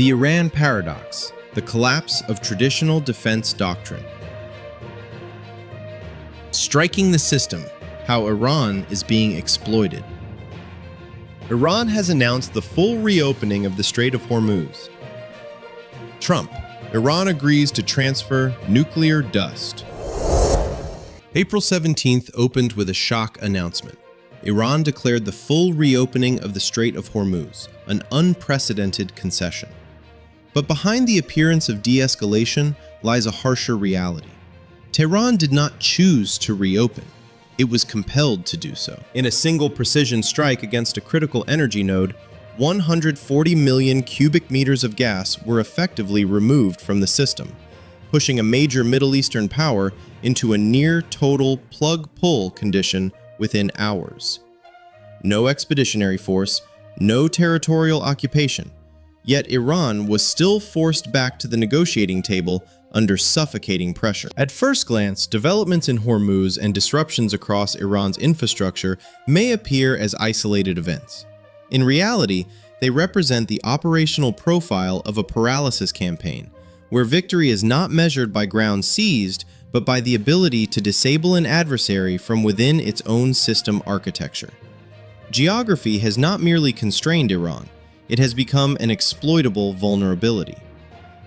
The Iran paradox, the collapse of traditional defense doctrine. Striking the system, how Iran is being exploited. Iran has announced the full reopening of the Strait of Hormuz. Trump, Iran agrees to transfer nuclear dust. April 17th opened with a shock announcement. Iran declared the full reopening of the Strait of Hormuz, an unprecedented concession. But behind the appearance of de-escalation lies a harsher reality. Tehran did not choose to reopen. It was compelled to do so. In a single precision strike against a critical energy node, 140 million cubic meters of gas were effectively removed from the system, pushing a major Middle Eastern power into a near-total plug-pull condition within hours. No expeditionary force, no territorial occupation. Yet Iran was still forced back to the negotiating table under suffocating pressure. At first glance, developments in Hormuz and disruptions across Iran's infrastructure may appear as isolated events. In reality, they represent the operational profile of a paralysis campaign, where victory is not measured by ground seized, but by the ability to disable an adversary from within its own system architecture. Geography has not merely constrained Iran, it has become an exploitable vulnerability.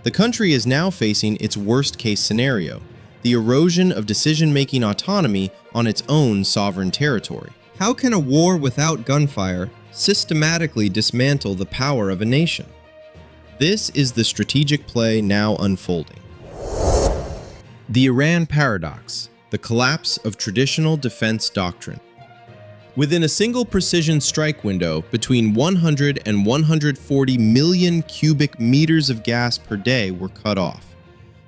The country is now facing its worst-case scenario, the erosion of decision-making autonomy on its own sovereign territory. How can a war without gunfire systematically dismantle the power of a nation? This is the strategic play now unfolding. The Iran paradox, the collapse of traditional defense doctrine. Within a single precision strike window, between 100 and 140 million cubic meters of gas per day were cut off.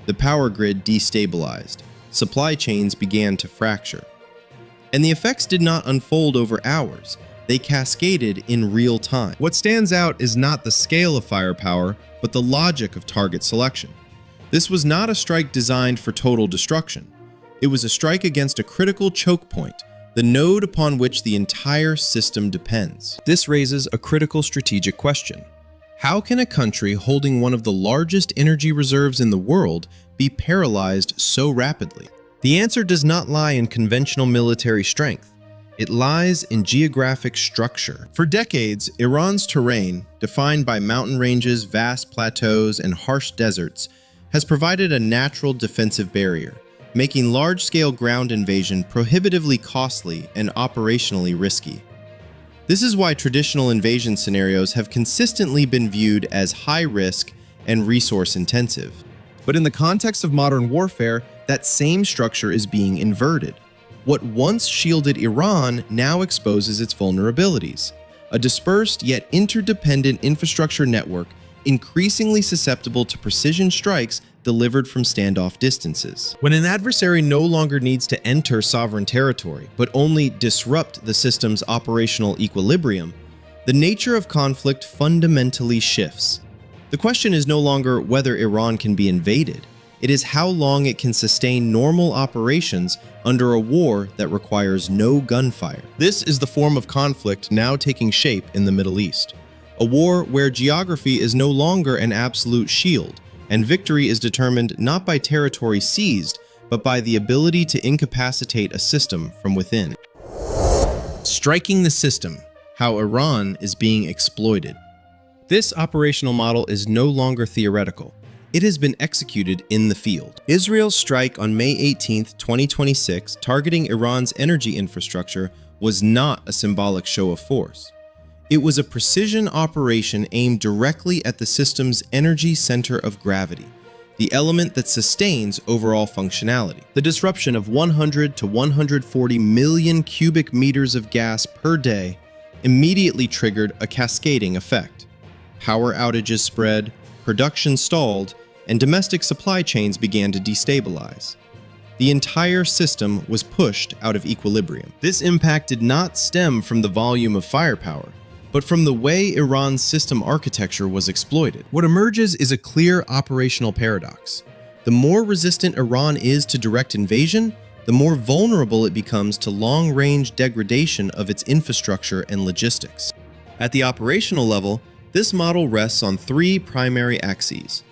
The power grid destabilized. Supply chains began to fracture. And the effects did not unfold over hours. They cascaded in real time. What stands out is not the scale of firepower, but the logic of target selection. This was not a strike designed for total destruction. It was a strike against a critical choke point, the node upon which the entire system depends. This raises a critical strategic question. How can a country holding one of the largest energy reserves in the world be paralyzed so rapidly? The answer does not lie in conventional military strength. It lies in geographic structure. For decades, Iran's terrain, defined by mountain ranges, vast plateaus, and harsh deserts, has provided a natural defensive barrier, making large-scale ground invasion prohibitively costly and operationally risky. This is why traditional invasion scenarios have consistently been viewed as high-risk and resource-intensive. But in the context of modern warfare, that same structure is being inverted. What once shielded Iran now exposes its vulnerabilities. A dispersed yet interdependent infrastructure network increasingly susceptible to precision strikes delivered from standoff distances. When an adversary no longer needs to enter sovereign territory, but only disrupt the system's operational equilibrium, the nature of conflict fundamentally shifts. The question is no longer whether Iran can be invaded. It is how long it can sustain normal operations under a war that requires no gunfire. This is the form of conflict now taking shape in the Middle East. A war where geography is no longer an absolute shield, and victory is determined not by territory seized, but by the ability to incapacitate a system from within. Striking the system, how Iran is being exploited. This operational model is no longer theoretical. It has been executed in the field. Israel's strike on May 18, 2026, targeting Iran's energy infrastructure, was not a symbolic show of force. It was a precision operation aimed directly at the system's energy center of gravity, the element that sustains overall functionality. The disruption of 100 to 140 million cubic meters of gas per day immediately triggered a cascading effect. Power outages spread, production stalled, and domestic supply chains began to destabilize. The entire system was pushed out of equilibrium. This impact did not stem from the volume of firepower, but from the way Iran's system architecture was exploited. What emerges is a clear operational paradox. The more resistant Iran is to direct invasion, the more vulnerable it becomes to long-range degradation of its infrastructure and logistics. At the operational level, This model rests on three primary axes: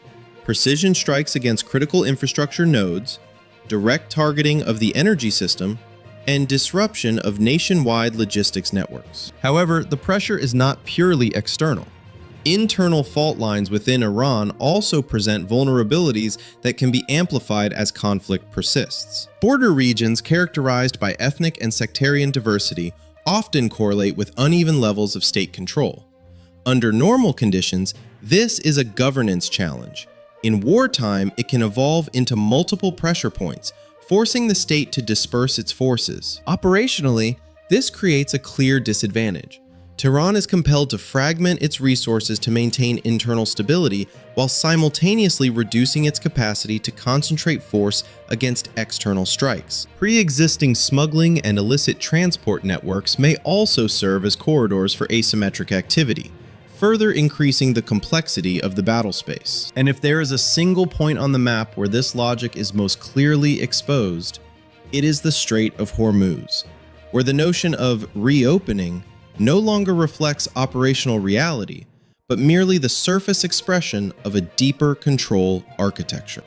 precision strikes against critical infrastructure nodes, direct targeting of the energy system, and disruption of nationwide logistics networks. However, the pressure is not purely external. Internal fault lines within Iran also present vulnerabilities that can be amplified as conflict persists. Border regions characterized by ethnic and sectarian diversity often correlate with uneven levels of state control. Under normal conditions, this is a governance challenge. In wartime, it can evolve into multiple pressure points, forcing the state to disperse its forces. Operationally, this creates a clear disadvantage. Tehran is compelled to fragment its resources to maintain internal stability while simultaneously reducing its capacity to concentrate force against external strikes. Pre-existing smuggling and illicit transport networks may also serve as corridors for asymmetric activity, further increasing the complexity of the battle space. And if there is a single point on the map where this logic is most clearly exposed, it is the Strait of Hormuz, where the notion of reopening no longer reflects operational reality, but merely the surface expression of a deeper control architecture.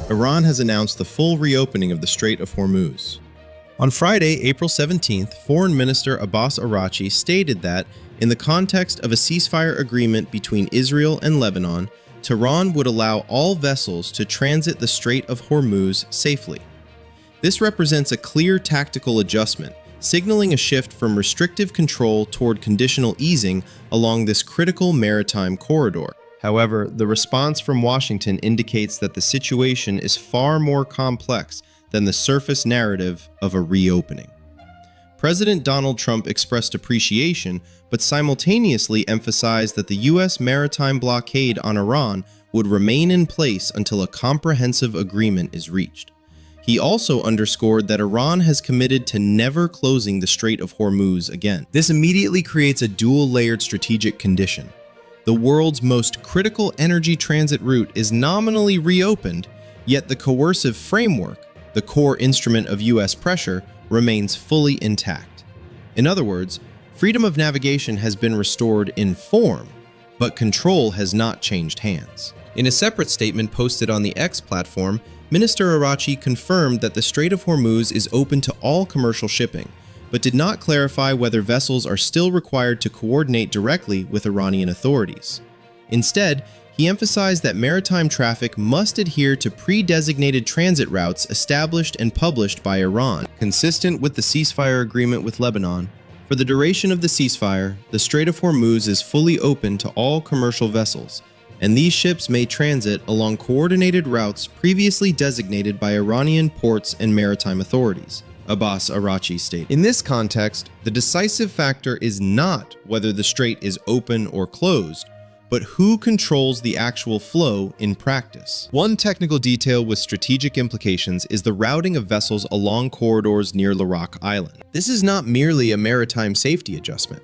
Iran has announced the full reopening of the Strait of Hormuz. On Friday, April 17th, Foreign Minister Abbas Araghchi stated that, in the context of a ceasefire agreement between Israel and Lebanon, Tehran would allow all vessels to transit the Strait of Hormuz safely. This represents a clear tactical adjustment, signaling a shift from restrictive control toward conditional easing along this critical maritime corridor. However, the response from Washington indicates that the situation is far more complex than the surface narrative of a reopening. President Donald Trump expressed appreciation, but simultaneously emphasized that the U.S. maritime blockade on Iran would remain in place until a comprehensive agreement is reached. He also underscored that Iran has committed to never closing the Strait of Hormuz again. This immediately creates a dual-layered strategic condition. The world's most critical energy transit route is nominally reopened, yet the coercive framework, the core instrument of U.S. pressure, remains fully intact. In other words, freedom of navigation has been restored in form, but control has not changed hands. In a separate statement posted on the X platform, Minister Araghchi confirmed that the Strait of Hormuz is open to all commercial shipping, but did not clarify whether vessels are still required to coordinate directly with Iranian authorities. Instead, he emphasized that maritime traffic must adhere to pre-designated transit routes established and published by Iran, consistent with the ceasefire agreement with Lebanon. For the duration of the ceasefire, the Strait of Hormuz is fully open to all commercial vessels, and these ships may transit along coordinated routes previously designated by Iranian ports and maritime authorities, Abbas Araghchi stated. In this context, the decisive factor is not whether the strait is open or closed, but who controls the actual flow in practice. One technical detail with strategic implications is the routing of vessels along corridors near Ladakh Island. This is not merely a maritime safety adjustment.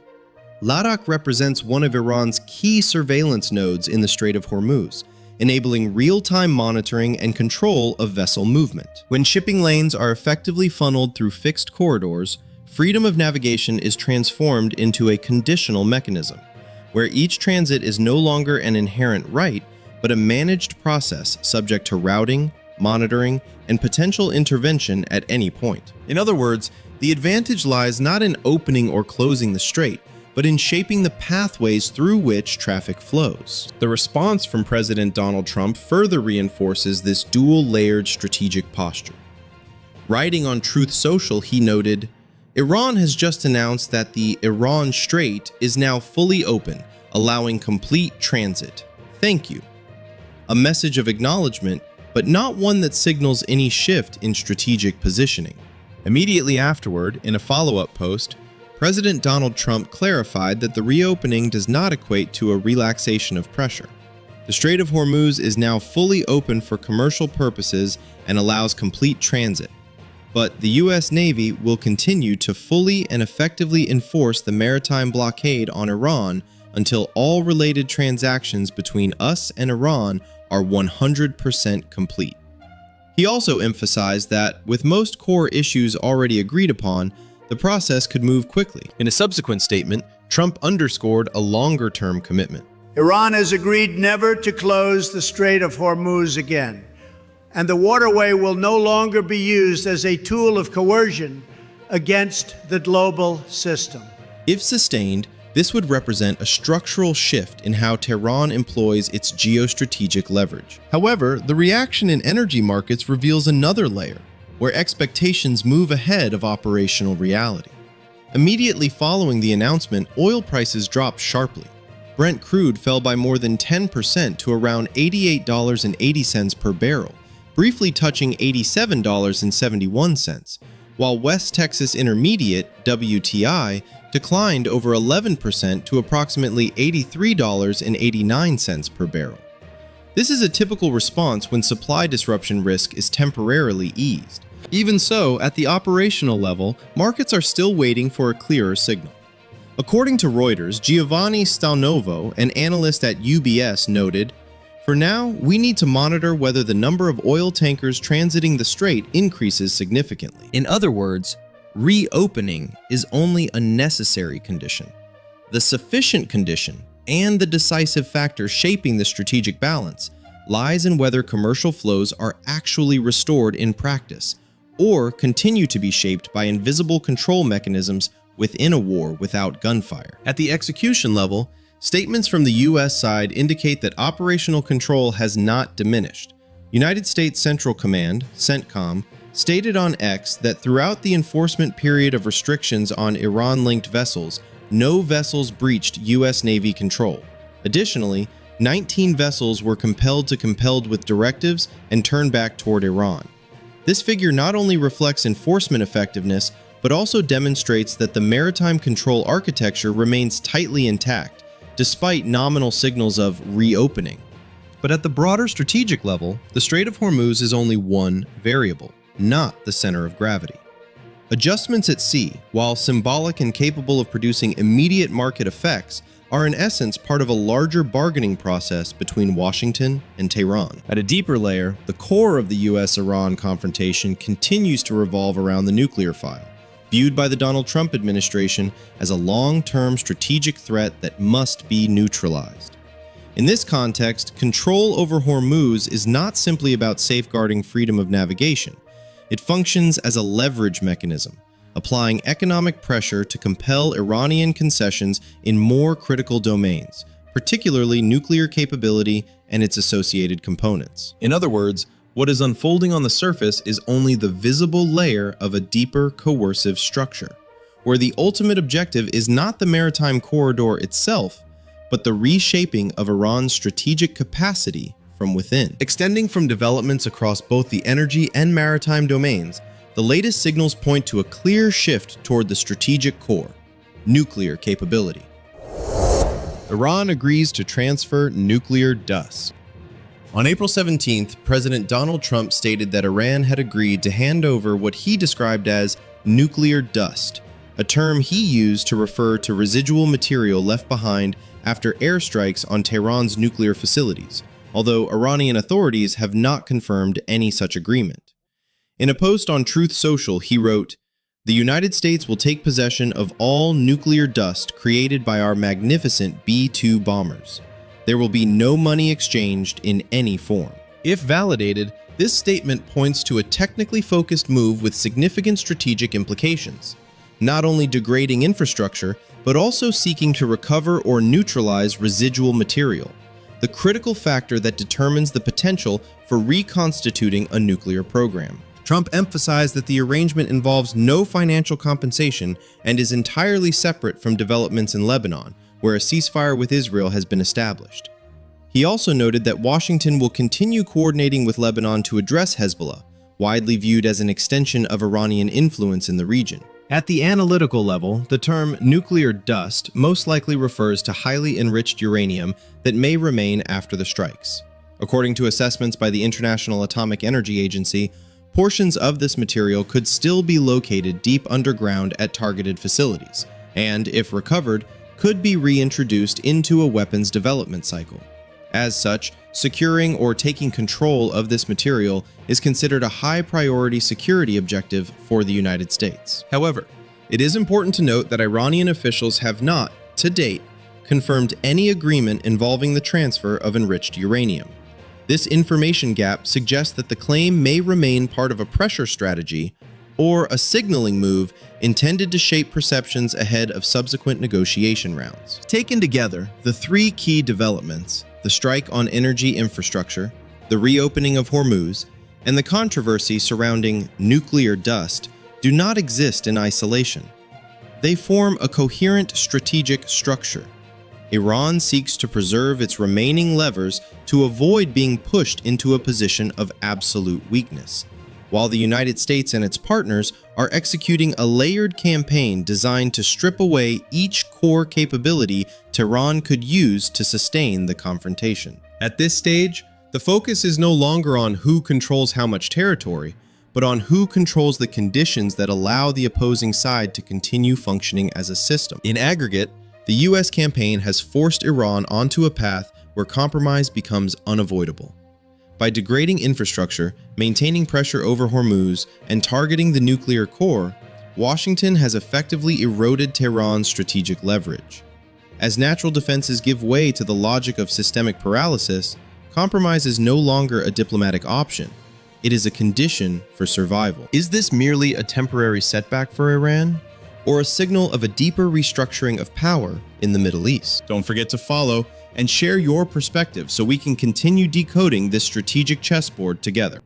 Ladakh represents one of Iran's key surveillance nodes in the Strait of Hormuz, enabling real-time monitoring and control of vessel movement. When shipping lanes are effectively funneled through fixed corridors, freedom of navigation is transformed into a conditional mechanism, where each transit is no longer an inherent right, but a managed process subject to routing, monitoring, and potential intervention at any point. In other words, the advantage lies not in opening or closing the strait, but in shaping the pathways through which traffic flows. The response from President Donald Trump further reinforces this dual-layered strategic posture. Writing on Truth Social, he noted, "Iran has just announced that the Iran Strait is now fully open, allowing complete transit. Thank you." A message of acknowledgement, but not one that signals any shift in strategic positioning. Immediately afterward, in a follow-up post, President Donald Trump clarified that the reopening does not equate to a relaxation of pressure. The Strait of Hormuz is now fully open for commercial purposes and allows complete transit. But the U.S. Navy will continue to fully and effectively enforce the maritime blockade on Iran until all related transactions between us and Iran are 100% complete. He also emphasized that, with most core issues already agreed upon, the process could move quickly. In a subsequent statement, Trump underscored a longer-term commitment. Iran has agreed never to close the Strait of Hormuz again, and the waterway will no longer be used as a tool of coercion against the global system. If sustained, this would represent a structural shift in how Tehran employs its geostrategic leverage. However, the reaction in energy markets reveals another layer, where expectations move ahead of operational reality. Immediately following the announcement, oil prices dropped sharply. Brent crude fell by more than 10% to around $88.80 per barrel, briefly touching $87.71, while West Texas Intermediate, WTI, declined over 11% to approximately $83.89 per barrel. This is a typical response when supply disruption risk is temporarily eased. Even so, at the operational level, markets are still waiting for a clearer signal. According to Reuters, Giovanni Stalnovo, an analyst at UBS, noted, "For now, we need to monitor whether the number of oil tankers transiting the strait increases significantly." In other words, reopening is only a necessary condition. The sufficient condition, and the decisive factor shaping the strategic balance, lies in whether commercial flows are actually restored in practice, or continue to be shaped by invisible control mechanisms within a war without gunfire. At the execution level, statements from the U.S. side indicate that operational control has not diminished. United States Central Command, CENTCOM, stated on X that throughout the enforcement period of restrictions on Iran-linked vessels, no vessels breached U.S. Navy control. Additionally, 19 vessels were compelled with directives and turned back toward Iran. This figure not only reflects enforcement effectiveness, but also demonstrates that the maritime control architecture remains tightly intact, despite nominal signals of reopening. But at the broader strategic level, the Strait of Hormuz is only one variable, not the center of gravity. Adjustments at sea, while symbolic and capable of producing immediate market effects, are in essence part of a larger bargaining process between Washington and Tehran. At a deeper layer, the core of the US-Iran confrontation continues to revolve around the nuclear file, viewed by the Donald Trump administration as a long-term strategic threat that must be neutralized. In this context, control over Hormuz is not simply about safeguarding freedom of navigation. It functions as a leverage mechanism, applying economic pressure to compel Iranian concessions in more critical domains, particularly nuclear capability and its associated components. In other words, what is unfolding on the surface is only the visible layer of a deeper coercive structure, where the ultimate objective is not the maritime corridor itself, but the reshaping of Iran's strategic capacity from within. Extending from developments across both the energy and maritime domains, the latest signals point to a clear shift toward the strategic core, nuclear capability. Iran agrees to transfer nuclear dust. On April 17th, President Donald Trump stated that Iran had agreed to hand over what he described as nuclear dust, a term he used to refer to residual material left behind after airstrikes on Tehran's nuclear facilities, although Iranian authorities have not confirmed any such agreement. In a post on Truth Social, he wrote, "The United States will take possession of all nuclear dust created by our magnificent B-2 bombers. There will be no money exchanged in any form." If validated, this statement points to a technically focused move with significant strategic implications, not only degrading infrastructure, but also seeking to recover or neutralize residual material, the critical factor that determines the potential for reconstituting a nuclear program. Trump emphasized that the arrangement involves no financial compensation and is entirely separate from developments in Lebanon, where a ceasefire with Israel has been established. He also noted that Washington will continue coordinating with Lebanon to address Hezbollah, widely viewed as an extension of Iranian influence in the region. At the analytical level, the term nuclear dust most likely refers to highly enriched uranium that may remain after the strikes. According to assessments by the International Atomic Energy Agency, portions of this material could still be located deep underground at targeted facilities, and, if recovered, could be reintroduced into a weapons development cycle. As such, securing or taking control of this material is considered a high-priority security objective for the United States. However, it is important to note that Iranian officials have not, to date, confirmed any agreement involving the transfer of enriched uranium. This information gap suggests that the claim may remain part of a pressure strategy or a signaling move intended to shape perceptions ahead of subsequent negotiation rounds. Taken together, the three key developments, the strike on energy infrastructure, the reopening of Hormuz, and the controversy surrounding nuclear dust, do not exist in isolation. They form a coherent strategic structure. Iran seeks to preserve its remaining levers to avoid being pushed into a position of absolute weakness, while the United States and its partners are executing a layered campaign designed to strip away each core capability Tehran could use to sustain the confrontation. At this stage, the focus is no longer on who controls how much territory, but on who controls the conditions that allow the opposing side to continue functioning as a system. In aggregate, the U.S. campaign has forced Iran onto a path where compromise becomes unavoidable. By degrading infrastructure, maintaining pressure over Hormuz, and targeting the nuclear core, Washington has effectively eroded Tehran's strategic leverage. As natural defenses give way to the logic of systemic paralysis, compromise is no longer a diplomatic option. It is a condition for survival. Is this merely a temporary setback for Iran, or a signal of a deeper restructuring of power in the Middle East? Don't forget to follow and share your perspective so we can continue decoding this strategic chessboard together.